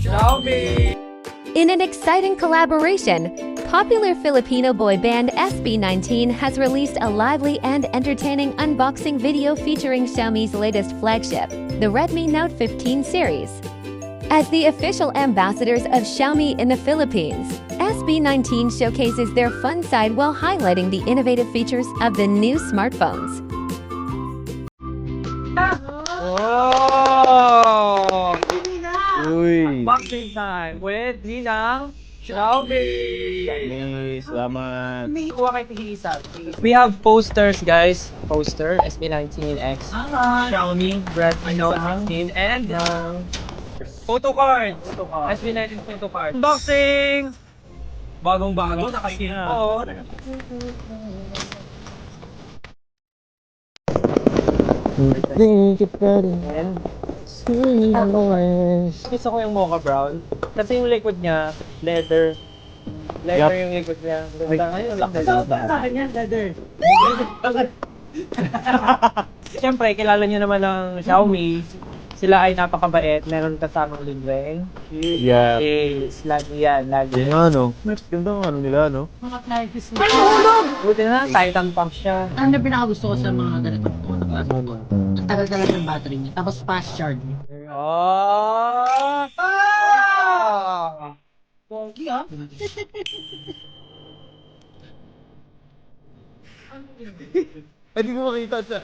Xiaomi! In an exciting collaboration, popular Filipino boy band SB19 has released a lively and entertaining unboxing video featuring Xiaomi's latest flagship, the Redmi Note 15 series. As the official ambassadors of Xiaomi in the Philippines, SB19 showcases their fun side while highlighting the innovative features of the new smartphones. Oh! Uy! Boxing time with Ninang Xiaomi! Hey, salamat. Kuha kay Tigisa. We have posters, guys. Poster, SB19X. Xiaomi, Redmi Note 15, and photo card. SB19 photo card. Unboxing! Bagong-bago. Oo. And gusto ko yung mocha brown. Kasi yung likod niya, leather. Leather yung likod niya. Leather. Siyempre, kilala niyo naman ang Xiaomi. Sila ay napakabait. Meron kasamang libreng. Yeah. Lagi yan, lagi. Yung ano, ganda ng ano nila, no? Mga flyers mo. Buti na, Titan pump siya. Ano na pinakagusto ko sa mga ganitong phone? Ang tagal talaga ng battery niya. Tapos fast charge. Oh! Pogi ah. Ay, di ko makita siya.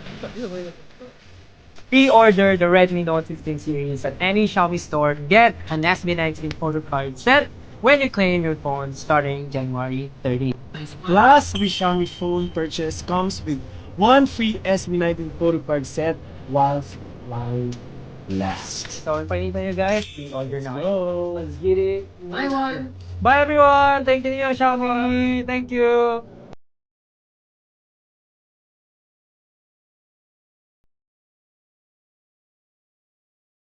Pre-order the Redmi Note 15 series at any Xiaomi store. Get an SB19 photo card set when you claim your phone starting January 30. Plus, with Xiaomi phone purchase comes with one free SB19 photo card set while line lasts. So, panita nyo guys, pre-order na kayo. Let's get it. Bye, one. Bye everyone! Thank you Xiaomi! Thank you!